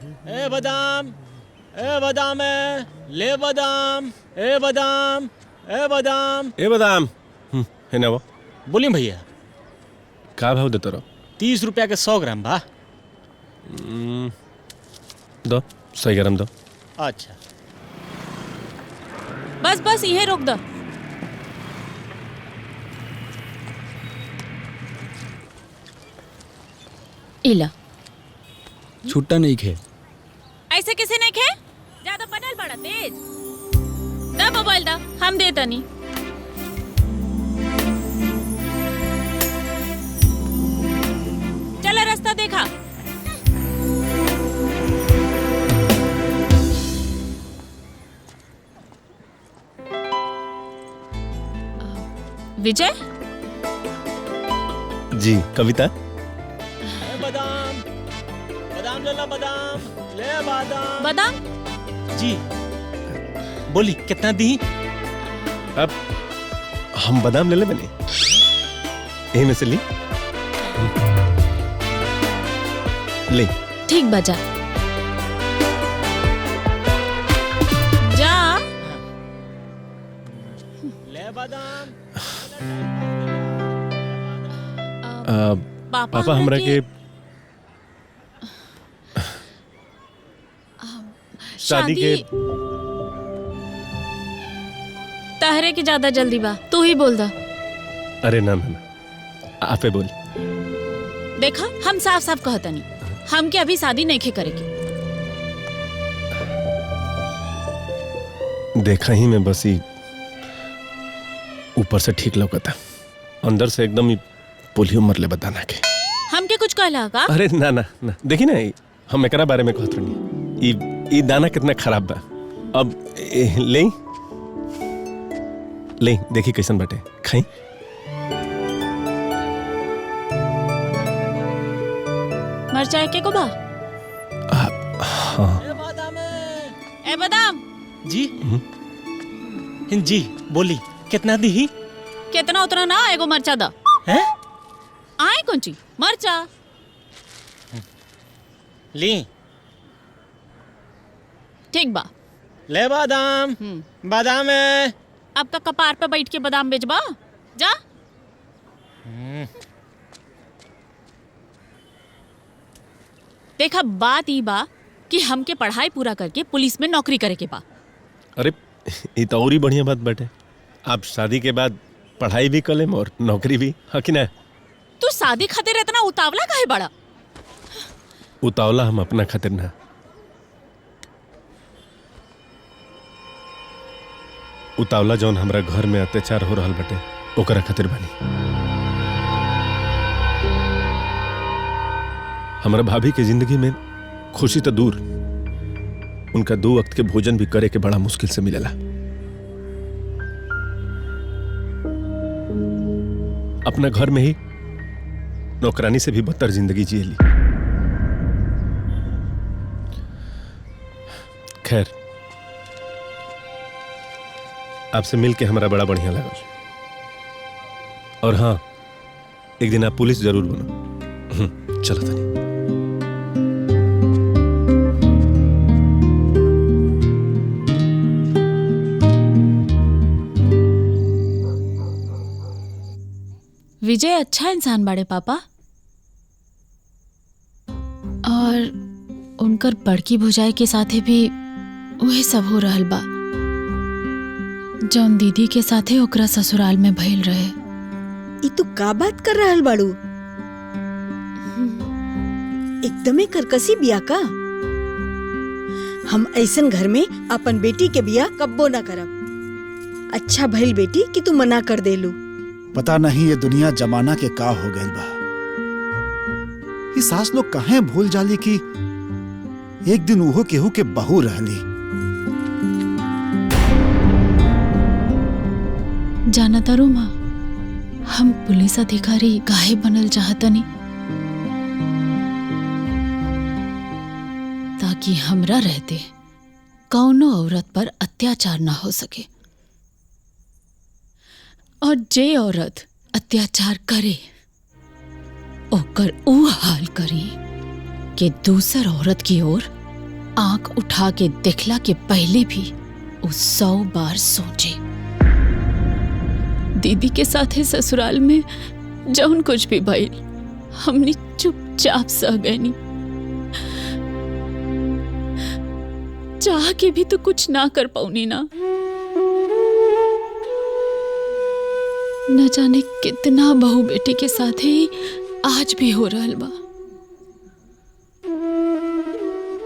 ए बादाम, ए बादाम है, ले बादाम, ए बादाम, ए बादाम, ए बादाम है ना वो बोलिए भैया। का भाव देते रहो? 30 रुपया के 100 ग्राम बा। दो 100 ग्राम दो। अच्छा बस बस यही रोक दो। इला छुट्टा नहीं खे। ऐसे किसी ने खे ज्यादा बनल बड़ा तेज दा मोबाइल दा हम देता नहीं। चला रास्ता देखा। विजय जी कविता। ए बादाम, बादाम ले ला बादाम, ले बादाम। बादाम जी बोली कितना दी? अब हम बादाम ले ले बने यही में से ली ले। ठीक बजा जा। ले बादाम। पापा हमरा के शादी के तहरे की ज्यादा जल्दी बा, तू ही बोल दा। अरे ना ना ना आपे बोल। देखा हम साफ साफ कहता नहीं हम के अभी शादी नहीं खे करेगी। देखा ही मैं बस ही ऊपर से ठीक लौकता, अंदर से एकदम ही पोलियो मरले बताना के। हम के कुछ कहला का? अरे ना ना ना देखी ना हम एकरा बारे में कहत रहनी। ई दाना कितना खराब बा। अब ले ले देखी कैसन बाटे खाई। मरचाई के को बा? हाँ ए बादाम है। ए बादाम जी जी बोली कितना दी? कितना उतना ना एगो मरचा दा। हैं? आए कौन ची मरचा ली। ठीक बा। ले बादाम, बादाम है। अब तक कपार पे बैठ के बादाम बेचबा जा। देखा बात ई बा कि हमके पढ़ाई पूरा करके पुलिस में नौकरी करे के बा। अरे ये तो और ही बढ़िया बात बाटे। आप शादी के बाद पढ़ाई भी कर लेम और नौकरी भी, हाँ कि ना? तू शादी खातिर इतना उतावला काहे बड़ा? उतावला हम अपना खातिर ना, उतावला जौन हमरा घर में अत्याचार हो रहल बाटे ओकरा खातिर बनी। हमरा भाभी के जिंदगी में खुशी तो दूर, उनका 2 वक्त के भोजन भी करे के बड़ा मुश्किल से मिलेला। अपना घर में ही नौकरानी से भी बदतर जिंदगी जिएली। खैर आपसे मिलके हमारा बड़ा बढ़िया लगा। और हाँ एक दिन आप पुलिस जरूर बनो। चलो तनी। विजय अच्छा इंसान बाड़े पापा, और उनकर बड़की भुजाई के साथे भी वही सब हो रहल बा जौन दीदी के साथे ओकरा ससुराल में भइल रहे। ई तू का बात कर रहल बाड़ू? एकदमे करकसी बिया का? हम ऐसन घर में अपन बेटी के बिया कब्बो ना करब। अच्छा भइल बेटी कि तू मना कर देलू। पता नहीं ये दुनिया जमाना के का हो गइल बा। ये सास लोग काहे भूल जाली कि एक दिन उहो केहू के बहू रहली। जाना तारू माँ, हम पुलिस अधिकारी काहे बनल चाहतनी ताकि हमरा रहते कौनो औरत पर अत्याचार ना हो सके, और जे औरत अत्याचार करे ओकर ऊ हाल करी कि दूसर औरत की ओर आंख उठा के देखला के पहले भी वो 100 बार सोचे। दीदी के साथे ससुराल में जौन कुछ भी भइल हमने चुपचाप सह गईनी। चाह के भी तो कुछ ना कर पाऊनी ना। न जाने कितना बहू बेटी के साथ ही आज भी हो रहल बा।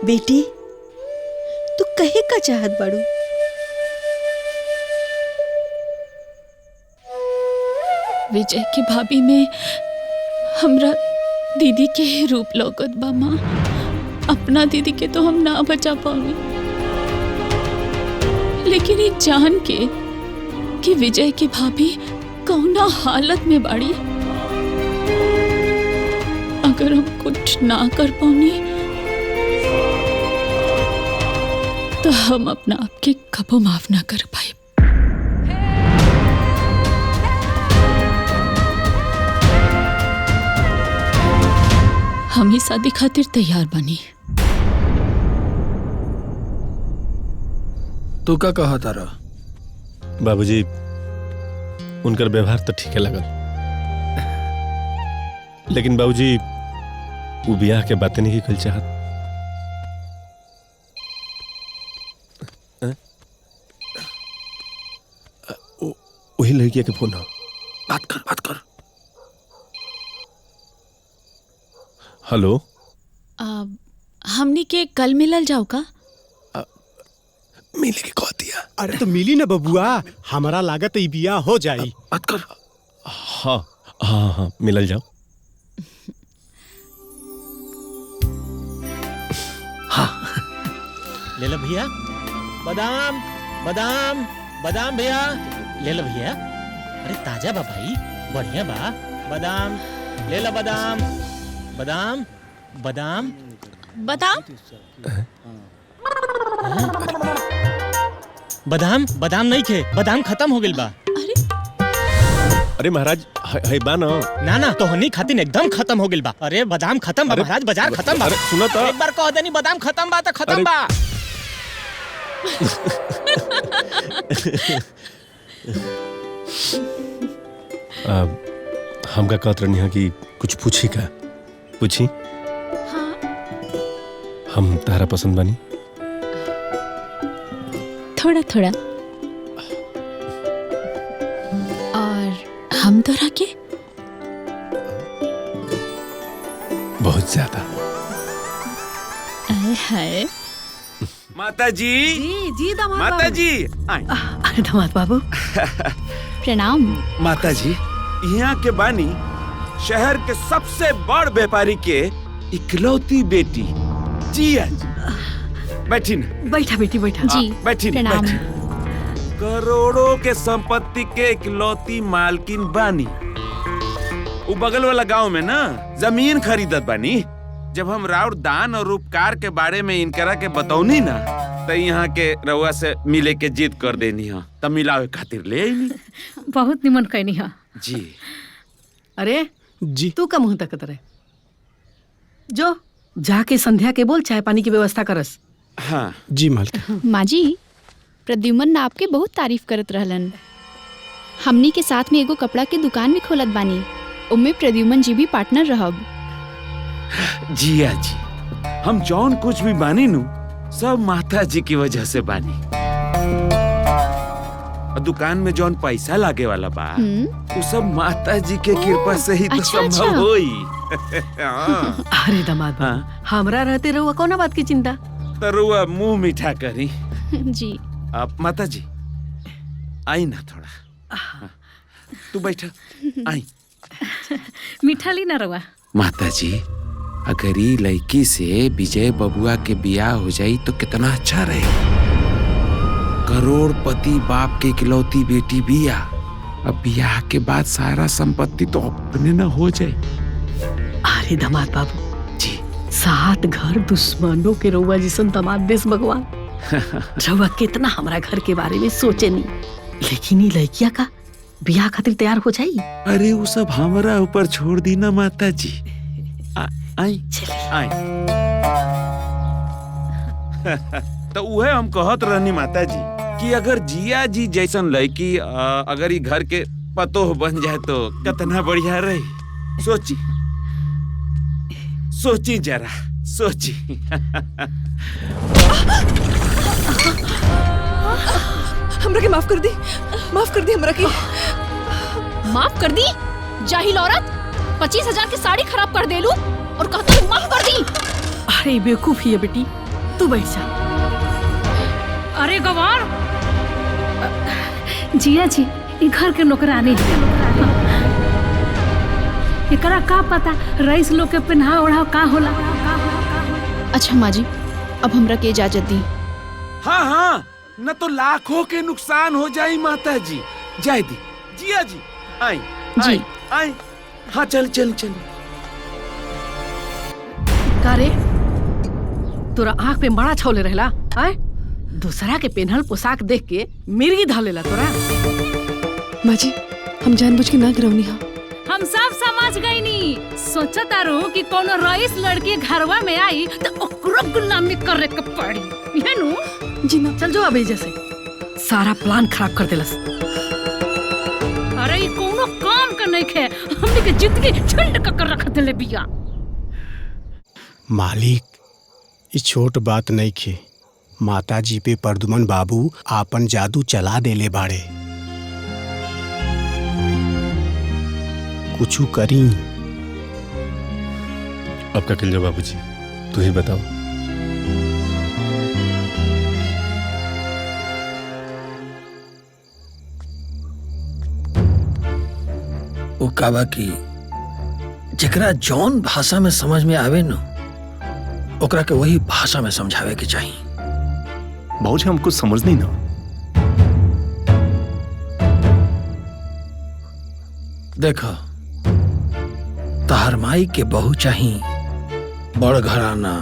बेटी तू कहे का चाहत बाड़ू? विजय की भाभी में हमरा दीदी के ही रूप लौकत बा माँ। अपना दीदी के तो हम ना बचा पाऊंगी, लेकिन ये जान के कि विजय की भाभी कौना हालत में बाड़ी, अगर हम कुछ ना कर पाऊंगी तो हम अपना आप के कबो माफ ना कर पाए। हम ही शादी खातिर तैयार बनी। तू का कहा तारा? बाबूजी उनकर व्यवहार तो ठीक है लगल, लेकिन बाबूजी वो ब्याह के बातें नहीं कल चाहत। वही लड़किया के फोन हो। बात कर। हेलो, हमनी के कल मिलल जाओ का? मिले के कह दिया। अरे तो मिली ना बबुआ, हमारा लागत ई बिया हो जाई। बात कर। हाँ हाँ हाँ, मिलल जाओ। हाँ ले लो भैया बादाम, बादाम बादाम भैया ले लो भैया। अरे ताजा बा भाई, बढ़िया बा। बादाम ले लो, बादाम बादाम बादाम बताओ। बादाम बादाम नहीं खे, बादाम खत्म हो गइल बा। अरे महाराज है बा ना? ना ना तोहनी खातिर एकदम खत्म हो गइल बा। अरे बादाम खत्म बा महाराज, बाजार खत्म बा। अरे सुनो तो, एक बार कह देनी बादाम खत्म बा तो खत्म अरे- बा। हमका कहत रहनी है कि कुछ पूछी का? पूछी। हाँ। हम तारा पसंद बानी? थोड़ा थोड़ा। और हम तोरा के? बहुत ज्यादा। आए हाय। माता जी जी दामाद माता जी अरे दामाद बाबू प्रणाम। माता जी यहाँ के बानी शहर के सबसे बड़ व्यापारी के इकलौती बेटी जिया जी। बैठी ना। बैठा बेटी बैठा। जी बैठी ना, प्रणाम। बैठी। करोड़ों के संपत्ति के इकलौती मालकिन बानी। वो बगल वाला गांव में ना जमीन खरीदत बानी। जब हम राउर दान और उपकार के बारे में इनकरा के बतौनी ना, तो यहाँ के रउआ से मिले के जिद कर देनी है, तब मिलावे खातिर ले आईनी। बहुत निमन कहनी हा। जी अरे जी तू का मुंह तकत रहे? जो जाके संध्या के बोल चाय पानी की व्यवस्था करस। हाँ जी मालकिन। माँ जी, प्रद्युमन आपके बहुत तारीफ करत रहलन। हमनी के साथ में एगो कपड़ा के दुकान भी खोलत बानी, उनमें प्रद्युमन जी भी पार्टनर रहब। जिया जी, हम जौन कुछ भी बानी नु सब माता जी की वजह से बानी। और दुकान में जौन पैसा लागे वाला बा वो सब माता जी के कृपा से ही तो अच्छा, संभव अच्छा। होई। हाँ। अरे दामाद बाबू, हाँ। हमरा रहते रहुआ कौन बात की चिंता? तो रुआ मुंह मीठा करी। जी अब माता जी आई ना थोड़ा। हाँ। तू बैठा। आई मीठा ली ना रहुआ। माता जी, अगर ये लड़की से विजय बबुआ के बियाह हो जाई तो कितना अच्छा रहे। करोड़पति बाप के इकलौती बेटी बिया। अब बियाह के बाद सारा संपत्ति तो अपने न हो जाए। अरे दामाद बाबू जी 7 घर दुश्मनों के रहुआ जिसन दामाद देश भगवान। रहुआ कितना हमारा घर के बारे में सोचे नहीं, लेकिन ये लड़किया का बियाह खातिर तैयार हो जाई। अरे वो सब हमारा ऊपर छोड़ दी ना माता जी। आई चलिए। आई। तो उहे हम कहत रहनी माता जी कि अगर जिया जी जैसन लड़की अगर ये घर के पतोह बन जाए तो कितना बढ़िया रही। सोची सोची जरा सोची। हमरा के माफ कर दी हमरा के। माफ कर दी? जाहिल औरत, 25,000 की साड़ी खराब कर देलू और कहता हूँ माफ कर दी। अरे बेवकूफ है बेटी, तू बैठ जा। अरे गवार, जिया जी ये घर के नौकरानी है। एकरा का पता रईस लोग के पहनावा ओढ़ाव का होला। अच्छा माँ जी, अब हमरा के इजाजत दी। हाँ हाँ, न तो लाखों के नुकसान हो जाए माता जी। जाए दी जिया जी। आई जी आई। हाँ चल चल चल। का रे, तोरा आँख पे बड़ा छौले रहला आए? दूसरा के पहनल पोशाक देख के मिर्गी धालेला तोरा। माँ जी हम जानबूझ के ना करौनी हा। हम सब समझ गई नी। सोचा तारू कि कोनो रईस लड़की घरवा में आई तो ओकरो गुलामी करे के पड़ी है नु। जी ना, चल जो अबे जैसे सारा प्लान खराब कर देलस। अरे ये कोनो काम का नहीं खे, हमने के जिंदगी झंड कर रख देले बिया। मालिक ये छोट बात नहीं खे। माता जी पे प्रदुमन बाबू आपन जादू चला देले बाड़े। कुछू करी। अब का किल बाबूजी, तू ही बताओ। वो काबा की जेकरा जौन भाषा में समझ में आवे न, ओकरा के वही भाषा में समझावे के चाहिए। बाबूजी हम कुछ समझ नहीं ना। देखो, तहार माई के बहू चाहिए बड़ घराना,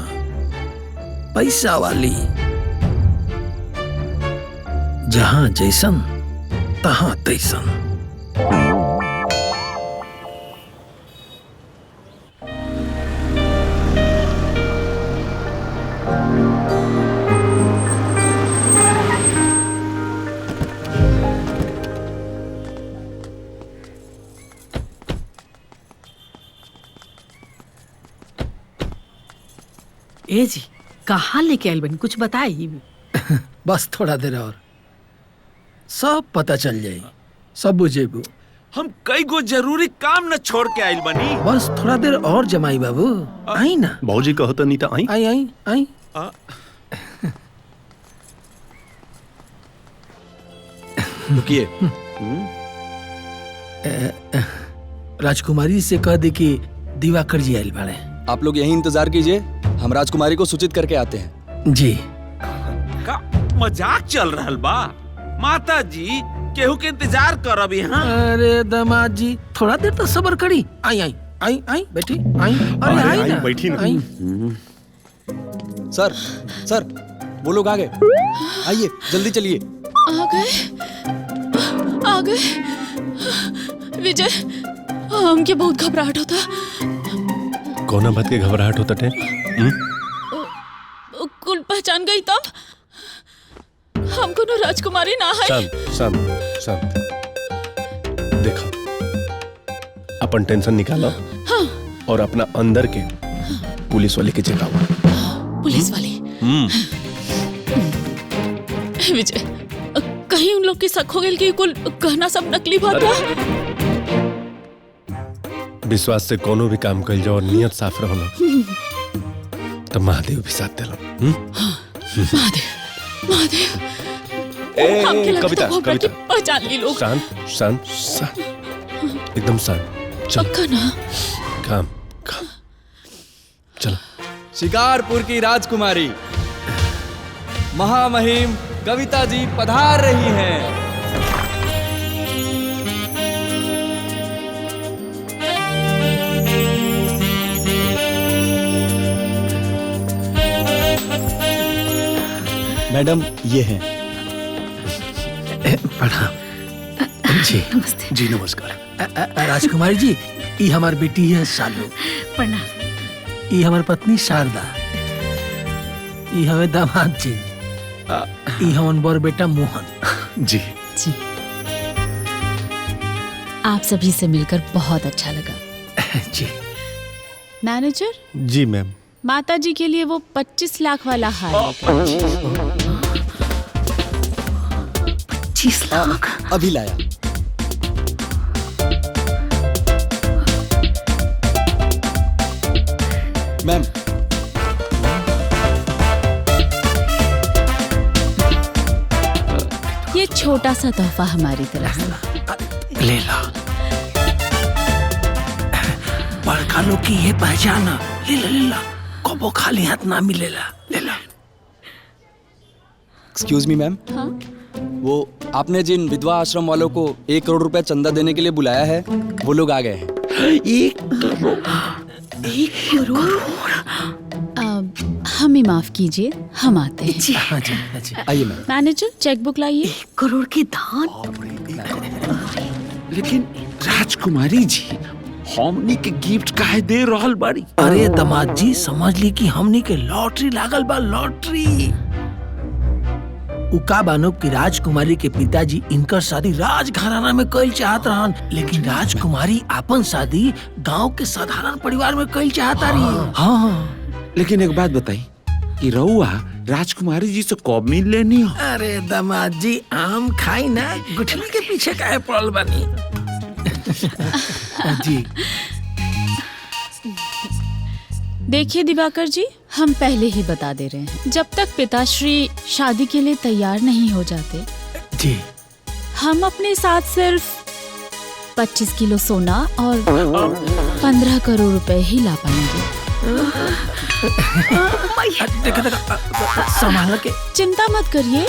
पैसा वाली, जहां जैसन तहां तैसन। ए जी, कहाँ लेके आइल बनी, कुछ बताई? बस थोड़ा देर और सब पता चल जाई, सब बुझेबू। हम कई गो जरूरी काम न छोड़ के आइल बनी। बस थोड़ा देर और जमाई बाबू, आई ना। बाबूजी कहो तो नहीं था। आई आई आई आई। रुकिए। राजकुमारी से कह दे कि दिवाकर जी आइल बाड़े। आप लोग यही इंतजार कीजिए, हम राजकुमारी को सूचित करके आते हैं। जी। का मजाक चल रहल बा? माता जी केहू के इंतजार करब यहाँ। अरे दामाद जी थोड़ा देर तो सब्र करी। आई आई आई आई बेटी आई। अरे आई ना, बैठी ना। आई। सर सर वो लोग आ गए, आइए जल्दी चलिए। आ गए विजय, हमके बहुत घबराहट होता। कौन बात के घबराहट होता टे? कुल पहचान गई तब हम कोनो राजकुमारी ना है। शांत शांत शांत। देखो, अपन टेंशन निकालो। हाँ। और अपना अंदर के पुलिस वाले के चेताओ। पुलिस वाली? विजय, कहीं उन लोग की शक हो गई कि कुल कहना सब नकली बात है। विश्वास से कोनो भी काम कर जाओ और नियत साफ रहो ना, तो महादेव भी साथ देलो। महादेव कविता कविता पहचान ली लोग। शांत शांत शांत, एकदम शांत। चलो ना, काम काम चलो। शिकारपुर की राजकुमारी महामहिम कविता जी पधार रही हैं। मैडम ये हैं। प्रणाम जी। नमस्ते जी नमस्कार। राजकुमारी जी, ये हमार बेटी है शालू। प्रणाम। ये हमार पत्नी शारदा। ई हवे दामाद जी, ई हमन बर बेटा मोहन जी। जी आप सभी से मिलकर बहुत अच्छा लगा। जी मैनेजर जी मैम। माता जी के लिए वो 25 लाख वाला हार लेकर। 25 लाख अभी लाया। मैम ये छोटा सा तोहफा हमारी तरफ से। ले ला, बड़का लोग की ये पहचान ले ला, ले ला, कबो खाली हाथ ना मिलेला, ले ला। एक्सक्यूज मी मैम, हाँ? वो आपने जिन विधवा आश्रम वालों को 1 करोड़ रुपए चंदा देने के लिए बुलाया है, वो लोग आ गए हैं। 1 करोड़? हमें माफ कीजिए, हम आते हैं। जी हाँ जी, हाँ जी। आइए मैम। मैनेजर चेक बुक लाइए। 1 करोड़ की दान। लेकिन राजकुमारी जी, हमनी के गिफ्ट काहे दे रहल बाड़ी? अरे दामाद जी, समझ ली कि हमनी के लॉटरी लागल बा, लॉटरी। उका बानो कि राजकुमारी के पिताजी इनकर शादी राजघराना में कइल चाहत रहन, लेकिन राजकुमारी अपन शादी गांव के साधारण परिवार में कइल चाहता रही। हाँ। लेकिन एक बात बताई कि रउआ राजकुमारी जी से कब मिल लेनी हो? अरे दामाद जी, आम खाई ना, गुठली के पीछे काहे पड़ल बानी? जी देखिए दिवाकर जी, हम पहले ही बता दे रहे हैं, जब तक पिताश्री शादी के लिए तैयार नहीं हो जाते जी, हम अपने साथ सिर्फ 25 किलो सोना और 15 करोड़ रुपए ही ला पाएंगे। संभाल के। चिंता मत करिए,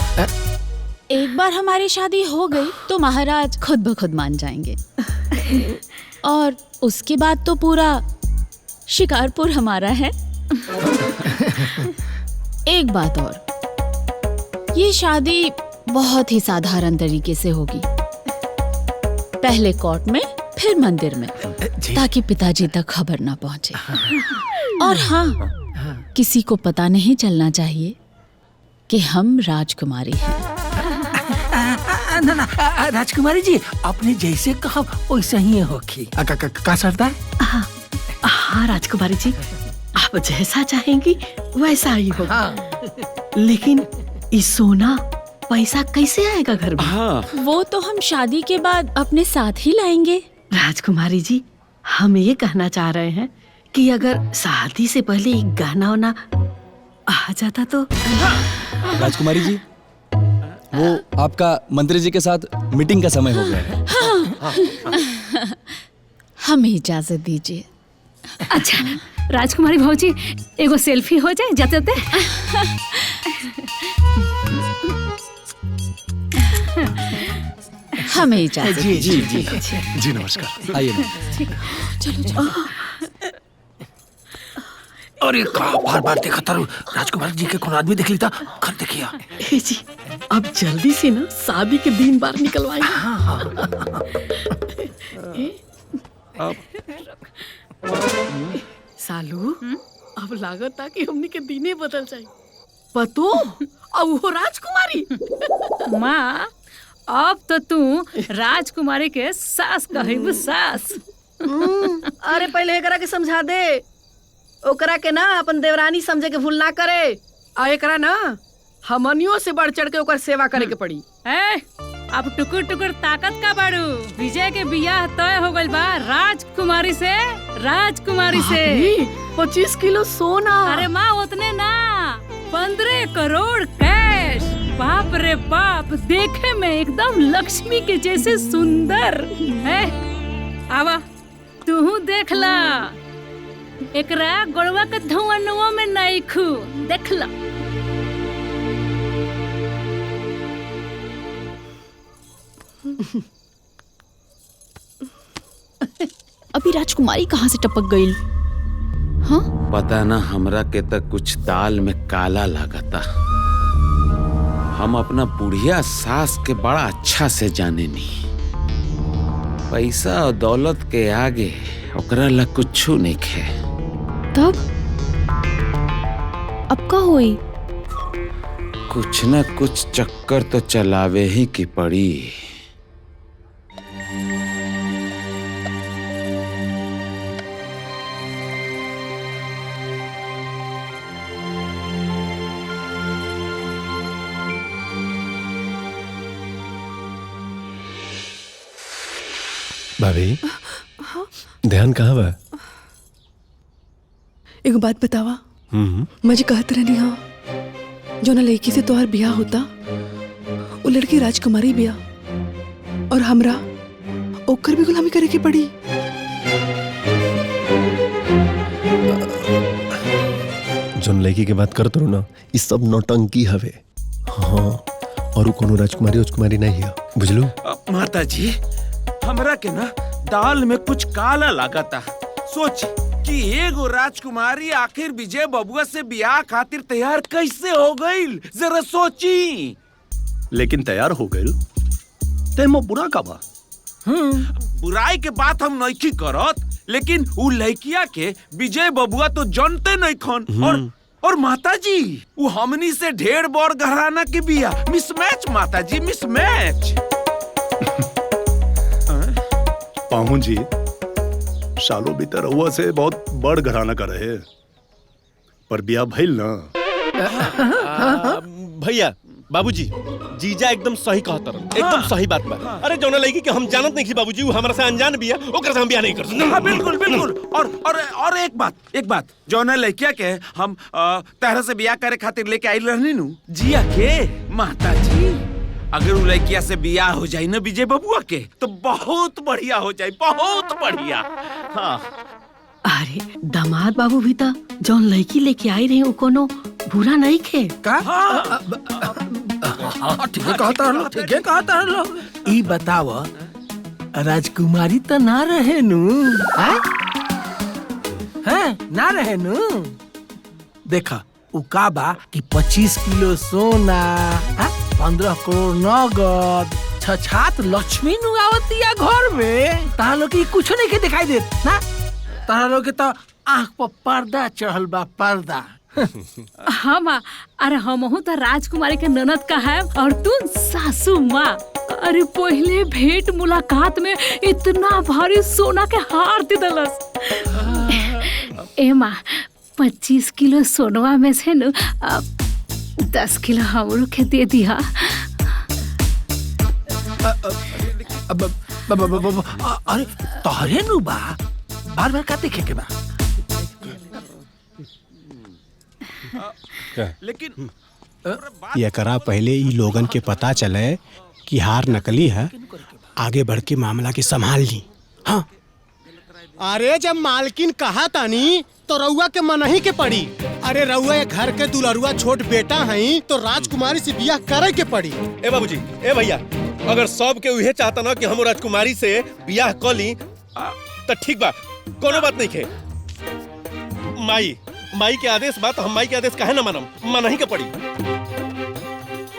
एक बार हमारी शादी हो गई तो महाराज खुद ब खुद मान जाएंगे और उसके बाद तो पूरा शिकारपुर हमारा है। एक बात और, ये शादी बहुत ही साधारण तरीके से होगी, पहले कोर्ट में फिर मंदिर में, ताकि पिताजी तक खबर ना पहुंचे। और हाँ, किसी को पता नहीं चलना चाहिए कि हम राजकुमारी हैं। ना राजकुमारी जी, आपने जैसे कहा वैसे ही होगी। का सरदार? हाँ राजकुमारी जी, आप जैसा चाहेंगी वैसा ही होगा। लेकिन इस सोना पैसा कैसे आएगा घर में? हाँ। वो तो हम शादी के बाद अपने साथ ही लाएंगे। राजकुमारी जी, हम ये कहना चाह रहे हैं कि अगर शादी से पहले एक गहना वहना आ जाता तो। राजकुमारी जी, वो आपका मंत्री जी के साथ मीटिंग का समय हो गया है। हाँ। हमें इजाजत दीजिए। अच्छा राजकुमारी भौजी, एगो सेल्फी हो जाए जाते जाते। हमें इजाजत। जी जी जी जी, नमस्कार। आइए। चलो चलो। और ये बार बार देखा था, राजकुमारी जी के कौन आदमी देख लेता, कर देखिया। जी, अब जल्दी से ना शादी के दिन बार निकलवाएं। सालू, अब लागत था कि हमनी के दीने बदल जाए। पतो अब वो राजकुमारी। माँ, अब तो तू राजकुमारी के सास कहिब, सास। अरे पहले एकरा के समझा दे, ओकरा के ना अपन देवरानी समझे के भूल ना करे। आ एकरा ना हमनियों से बढ़ चढ़ के ओकर सेवा करे के पड़ी। अब टुकुर टुकुर ताकत का बाड़ू। विजय के बियाह तय हो गइल बा राजकुमारी से, राजकुमारी से। 25 किलो सोना। अरे माँ, उतने ना, 15 करोड़ कैश। बाप रे बाप, देखे में एकदम लक्ष्मी के जैसे सुंदर है। आवा तू देख ला, एकरा गोड़वा के धुआं में नहीं खू, देख ला। अभी राजकुमारी कहाँ से टपक गई? हाँ? पता ना, हमरा के तक कुछ दाल में काला लागता। हम अपना बुढ़िया सास के बड़ा अच्छा से जाने नहीं। पैसा और दौलत के आगे ओकरा ला कुछ नहीं खे। तब अब का होई? कुछ न कुछ चक्कर तो चलावे ही की पड़ी। भाभी ध्यान कहाँ बा? एगो बात बतावा। मुझे कहत रहनी हाँ जो ना लड़की से तोहर ब्याह होता वो लड़की राजकुमारी बिया और हमरा ओकर भी गुलामी करे के पड़ी। जोन लड़की के बात करत रहो ना ये सब नौटंकी हवे। हाँ और वो कोनो राजकुमारी नहीं है, बुझलू? माता जी हमरा के ना दाल में कुछ काला लागता। सोच कि एगो राजकुमारी आखिर विजय बबुआ से ब्याह खातिर तैयार कैसे हो गई, जरा सोची। लेकिन तैयार हो गई ते में बुरा का बा? बुराई के बात हम नहीं करत, लेकिन उ लड़किया के विजय बबुआ तो जानते नहीं खन। और माता जी वो हमनी से ढेर बड़ घराना के बिया। मिसमैच माता जी, मिसमैच। पाहु जी सालों भीतर हुआ से बहुत बड़ घराना का रहे पर ब्याह भइल ना। भैया बाबूजी जीजा एकदम सही कहत रहे, एकदम सही बात बा। अरे जौना लड़की के हम जानत नहीं कि बाबूजी वो हमरा से अनजान बिया, ओकरा से हम ब्याह नहीं कर सकते। हाँ बिल्कुल बिल्कुल। और एक बात जौना लड़किया के हम तहरा से ब्याह करे खातिर लेके आई रहनी नु जिया के माता जी, अगर वो लड़किया से ब्याह हो जाए ना विजय बबुआ के तो बहुत बढ़िया हो जाए, बहुत बढ़िया। हाँ अरे दामाद बाबू भी तो जौन लड़की लेके आई रही वो कोनो बुरा नहीं खे का? ठीक है कहता रहो, ठीक है कहता रहो। ई बताव राजकुमारी तो ना रहे नु? हैं ना रहे नु? देखा उ का बा कि 25 किलो सोना, 15 करोड़ नगद, छछात लक्ष्मी नु आवतिया घर में। तारा लोग के कुछ नहीं के दिखाई देत ना? तारा लोग के तो आँख पर पर्दा चढ़ल बा, पर्दा। हाँ माँ, अरे हमहू तो राजकुमारी के ननद का है और तू सासू माँ। अरे पहले भेंट मुलाकात में इतना भारी सोना के हार दे दलस। ए माँ 25 किलो सोनवा में से न 10 किलो हमरो के दे दिया। अरे तोहरे नु बा, बार बार का देखे के बा? लेकिन एकरा पहले ई लोगन के पता चले कि हार नकली है, आगे बढ़ के मामला के संभाल ली। हाँ अरे जब मालकिन कहा तानी तो रउआ के मनही के पड़ी। अरे रउआ ये घर के दुलरुआ छोट बेटा हैं तो राजकुमारी से ब्याह करे के पड़ी। ए बाबूजी, ए भैया, अगर सब के उहे चाहता ना कि हम राजकुमारी से ब्याह कर ली तो ठीक बा, कोनो बात नहीं खे। माई के आदेश बात हम माई के आदेश काहे ना मानम, मनही के पड़ी।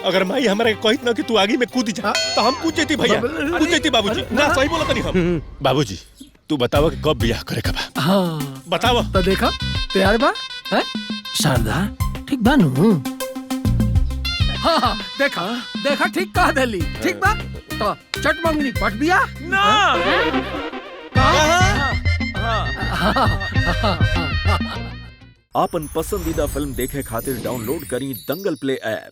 अगर माई हमरा के कहित ना कि तू आगे में कूद जा तो हम कूद जैती भैया, कूद जैती बाबूजी। ना सही बोलत नहीं हम। बाबूजी तू बतावा कि कब ब्याह करे का बा? हाँ बतावा तो देखा तैयार बा है शारदा, ठीक बा नु? हाँ देखा ठीक कह देली, ठीक बा तो चट मंगनी पट बिया ना। आपन पसंदीदा फिल्म देखे खातिर डाउनलोड करी दंगल प्ले ऐप।